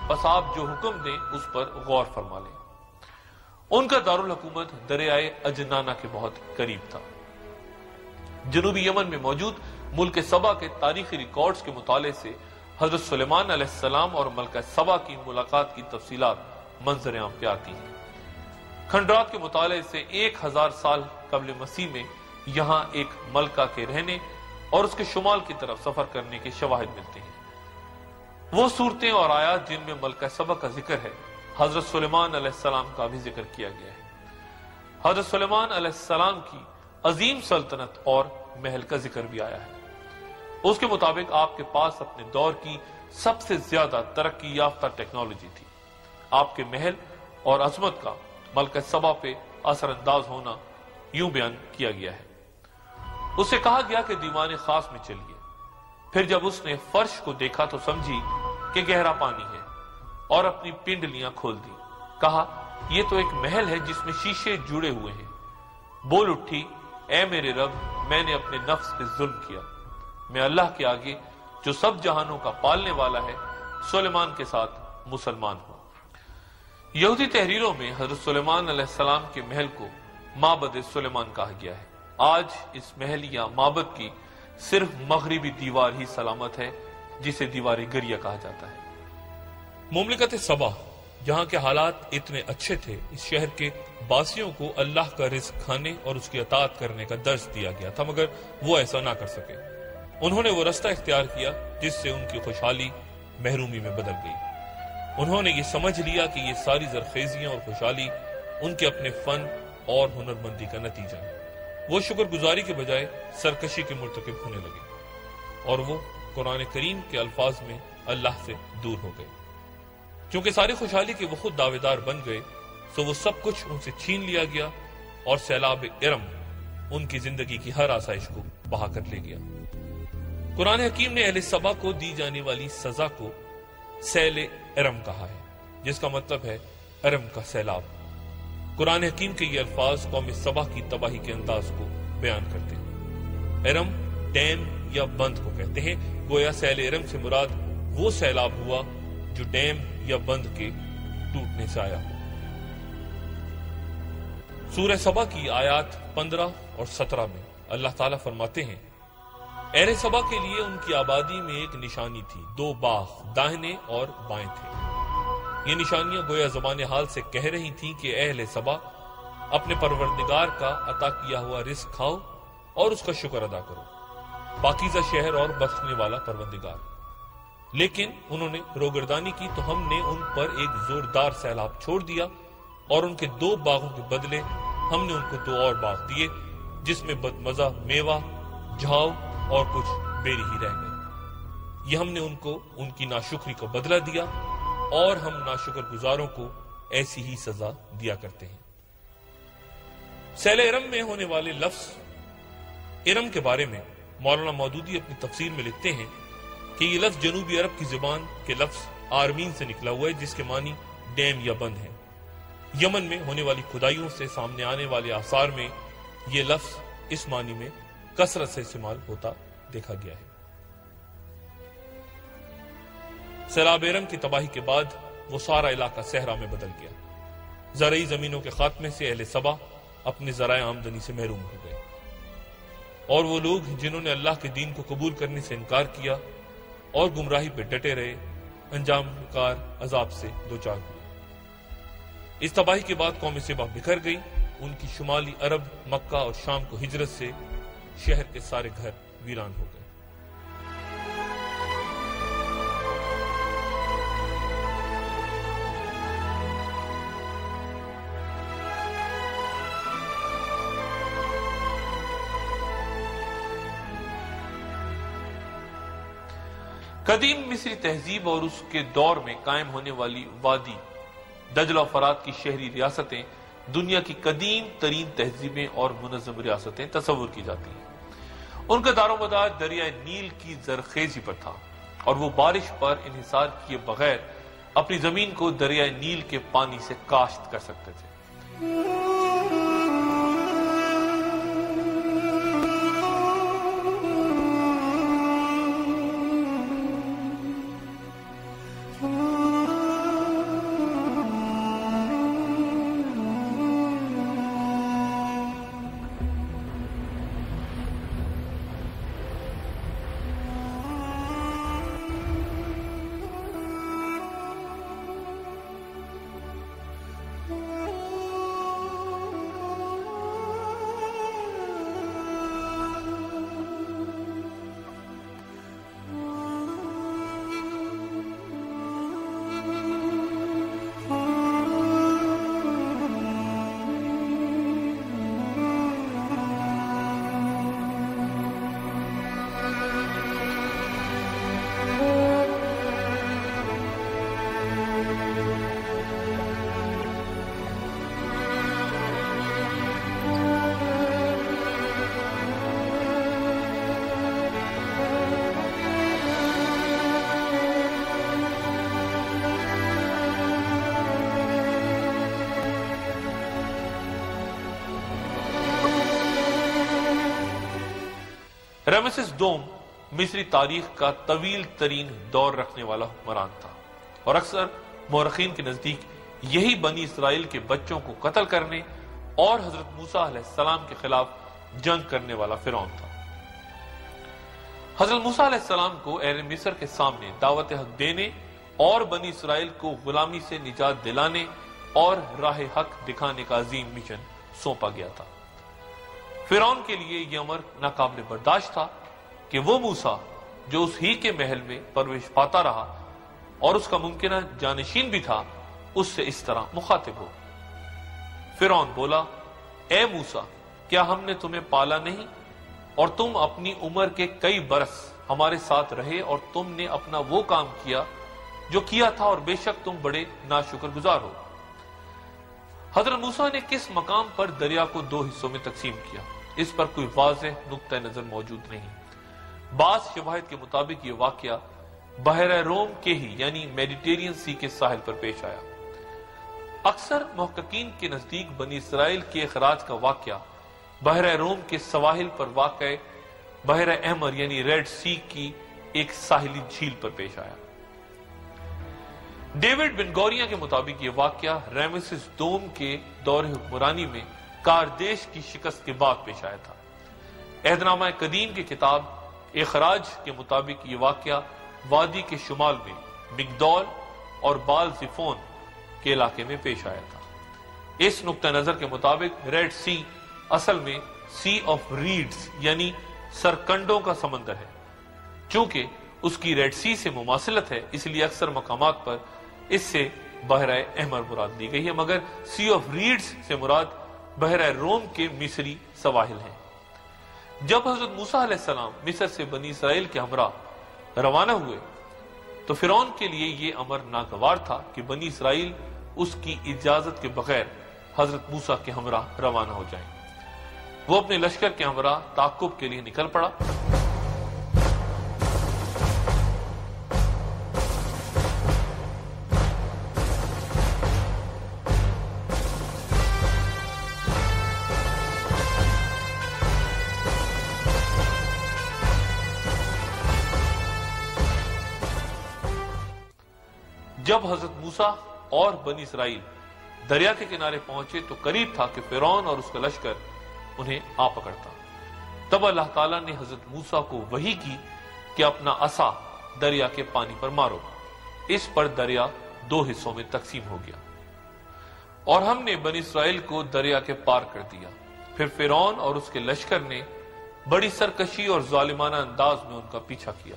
بس آپ جو حکم دیں اس پر غور فرما لیں۔ ان کا دارالحکومت دریائے اجنانا کے بہت قریب تھا۔ جنوبی یمن میں موجود ملک سبا کے تاریخی ریکارڈز کے مطالعے سے حضرت سلیمان علیہ السلام اور ملکہ سبا کی ملاقات کی تفصیلات منظر عام پہ آتی ہیں۔ کھنڈرات کے مطالعے سے 1000 سال قبل مسیح میں یہاں ایک ملکہ کے رہنے اور اس کے شمال کی طرف سفر کرنے کے شواہد ملتے ہیں۔ وہ صورتیں اور آیات جن میں ملکہ سبا کا ذکر ہے، حضرت سلیمان علیہ السلام کا بھی ذکر کیا گیا ہے۔ حضرت سلیمان علیہ السلام کی عظیم سلطنت اور محل کا ذکر بھی آیا ہے۔ اس کے مطابق آپ کے پاس اپنے دور کی سب سے زیادہ ترقی یافتہ ٹیکنالوجی تھی۔ آپ کے محل اور عظمت کا ملکہ سبا پہ اثر انداز ہونا یوں بیان کیا گیا ہے۔ اسے کہا گیا کہ دیوان خاص میں چلیے۔ پھر جب اس نے فرش کو دیکھا تو سمجھی کہ گہرا پانی ہے اور اپنی پنڈلیاں کھول دی۔ کہا، یہ تو ایک محل ہے جس میں شیشے جڑے ہوئے ہیں۔ بول اٹھی، اے میرے رب، میں نے اپنے نفس پہ ظلم کیا۔ میں اللہ کے آگے جو سب جہانوں کا پالنے والا ہے سلیمان کے ساتھ مسلمان ہوں۔ یہودی تحریروں میں حضرت سلیمان علیہ السلام کے محل کو معبد سلیمان کہا گیا ہے۔ آج اس محل یا معبد کی صرف مغربی دیوار ہی سلامت ہے، جسے دیوار گریہ کہا جاتا ہے۔ مملکت سبا، جہاں کے حالات اتنے اچھے تھے، اس شہر کے باسیوں کو اللہ کا رزق کھانے اور اس کی اطاعت کرنے کا درس دیا گیا تھا، مگر وہ ایسا نہ کر سکے۔ انہوں نے وہ رستہ اختیار کیا جس سے ان کی خوشحالی محرومی میں بدل گئی۔ انہوں نے یہ سمجھ لیا کہ یہ ساری زرخیزیاں اور خوشحالی ان کے اپنے فن اور ہنرمندی کا نتیجہ ہے۔ وہ شکر گزاری کے بجائے سرکشی کے مرتکب ہونے لگے اور وہ قرآن کریم کے الفاظ میں اللہ سے دور ہو گئے۔ چونکہ ساری خوشحالی کے وہ خود دعوے دار بن گئے، سو وہ سب کچھ ان سے چھین لیا گیا اور سیلاب ارم ان کی زندگی کی ہر آسائش کو بہا کر لے گیا۔ قرآن حکیم نے اہل سبا کو دی جانے والی سزا کو سیل ارم کہا ہے، جس کا مطلب ہے ارم کا سیلاب۔ قرآن حکیم کے یہ الفاظ قوم سبا کی تباہی کے انداز کو بیان کرتے ہیں۔ ارم ڈیم یا بند کو کہتے ہیں، گویا سیل ارم سے مراد وہ سیلاب ہوا جو ڈیم یا بند کے ٹوٹنے سے آیا ہو۔ سورہ سبا کی آیات 15 اور 17 میں اللہ تعالیٰ فرماتے ہیں، اہل سبا کے لیے ان کی آبادی میں ایک نشانی تھی، 2 باغ داہنے اور بائیں تھے۔ یہ نشانیاں گویا زبان حال سے کہہ رہی تھیں کہ اہل سبا، اپنے پروردگار کا عطا کیا ہوا رزق کھاؤ اور اس کا شکر ادا کرو، پاکیزہ شہر اور بخشنے والا پروردگار۔ لیکن انہوں نے روگردانی کی تو ہم نے ان پر ایک زوردار سیلاب چھوڑ دیا اور ان کے 2 باغوں کے بدلے ہم نے ان کو 2 اور باغ دیے، جس میں بدمزہ میوہ، جھاؤ اور کچھ بیری ہی رہ گئے۔ یہ ہم نے ان کو ان کی ناشکری کا بدلہ دیا اور ہم ناشکر گزاروں کو ایسی ہی سزا دیا کرتے ہیں۔ سیل ارم میں ہونے والے لفظ ارم کے بارے میں مولانا مودودی اپنی تفسیر میں لکھتے ہیں کہ یہ لفظ جنوبی عرب کی زبان کے لفظ آرمین سے نکلا ہوا ہے، جس کے معنی ڈیم یا بند ہے۔ یمن میں ہونے والی کھدائیوں سے سامنے آنے والے آثار میں یہ لفظ اس معنی میں کثرت سے استعمال ہوتا دیکھا گیا ہے۔ سیلاب ارم کی تباہی کے بعد وہ سارا علاقہ صحرا میں بدل گیا۔ زرعی زمینوں کے خاتمے سے اہل سبا اپنے ذرائع آمدنی سے محروم ہو گئے، اور وہ لوگ جنہوں نے اللہ کے دین کو قبول کرنے سے انکار کیا اور گمراہی پہ ڈٹے رہے، انجام کار عذاب سے دوچار ہوئے۔ اس تباہی کے بعد قوم سبا بکھر گئی، ان کی شمالی عرب مکہ اور شام کو ہجرت سے شہر کے سارے گھر ویران ہو گئے۔ قدیم مصری تہذیب اور اس کے دور میں قائم ہونے والی وادی دجلہ و فرات کی شہری ریاستیں دنیا کی قدیم ترین تہذیبیں اور منظم ریاستیں تصور کی جاتی ہیں۔ ان کا دار و مدار دریائے نیل کی زرخیزی پر تھا، اور وہ بارش پر انحصار کیے بغیر اپنی زمین کو دریائے نیل کے پانی سے کاشت کر سکتے تھے۔ رامسیس دوم مصری تاریخ کا طویل ترین دور رکھنے والا حکمران تھا اور اکثر مورخین کے نزدیک یہی بنی اسرائیل کے بچوں کو قتل کرنے اور حضرت موسیٰ علیہ السلام کے خلاف جنگ کرنے والا فرعون تھا۔ حضرت موسیٰ علیہ السلام کو اہل مصر کے سامنے دعوت حق دینے اور بنی اسرائیل کو غلامی سے نجات دلانے اور راہ حق دکھانے کا عظیم مشن سونپا گیا تھا۔ فرعون کے لیے یہ امر ناقابل برداشت تھا کہ وہ موسیٰ جو اس ہی کے محل میں پرورش پاتا رہا اور اس کا ممکنہ جانشین بھی تھا، اس سے اس طرح مخاطب ہو۔ فرعون بولا، اے موسیٰ، کیا ہم نے تمہیں پالا نہیں اور تم اپنی عمر کے کئی برس ہمارے ساتھ رہے اور تم نے اپنا وہ کام کیا جو کیا تھا اور بے شک تم بڑے ناشکر گزار ہو۔ حضرت موسیٰ نے کس مقام پر دریا کو دو حصوں میں تقسیم کیا، اس پر کوئی واضح نقطہ نظر موجود نہیں۔ بعض شواہد کے مطابق یہ واقعہ بحیرہ روم کے ہی یعنی میڈیٹرینین سی کے ساحل پر پیش آیا۔ اکثر محققین کے نزدیک بنی اسرائیل کے اخراج کا واقعہ بحیرہ روم کے سواحل پر واقع بحیرہ احمر یعنی ریڈ سی کی ایک ساحلی جھیل پر پیش آیا۔ ڈیوڈ بن گوریاں کے مطابق یہ واقعہ رامسیس دوم کے دور حکمرانی میں کاردیش کی شکست کے بعد پیش آیا تھا۔ عہدنامہ قدیم کی کتاب اخراج کے مطابق یہ واقعہ وادی کے شمال میں مگدول اور بال زفون کے علاقے میں پیش آیا تھا۔ اس نقطہ نظر کے مطابق ریڈ سی اصل میں سی آف ریڈز یعنی سرکنڈوں کا سمندر ہے۔ چونکہ اس کی ریڈ سی سے مماثلت ہے، اس لیے اکثر مقامات پر اس سے بحیرہ احمر مراد لی گئی ہے، مگر سی آف ریڈز سے مراد بحیرہ روم کے مصری سواحل ہیں۔ جب حضرت موسیٰ علیہ السلام مصر سے بنی اسرائیل کے ہمراہ روانہ ہوئے تو فرعون کے لیے یہ امر ناگوار تھا کہ بنی اسرائیل اس کی اجازت کے بغیر حضرت موسیٰ کے ہمراہ روانہ ہو جائیں۔ وہ اپنے لشکر کے ہمراہ تعقب کے لیے نکل پڑا۔ جب حضرت موسیٰ اور بنی اسرائیل دریا کے کنارے پہنچے تو قریب تھا کہ فرعون اور اس کا لشکر انہیں آ پکڑتا۔ تب اللہ تعالیٰ نے حضرت موسیٰ کو وحی کی کہ اپنا عصا دریا کے پانی پر مارو۔ اس پر دریا دو حصوں میں تقسیم ہو گیا اور ہم نے بنی اسرائیل کو دریا کے پار کر دیا۔ پھر فرعون اور اس کے لشکر نے بڑی سرکشی اور ظالمانہ انداز میں ان کا پیچھا کیا۔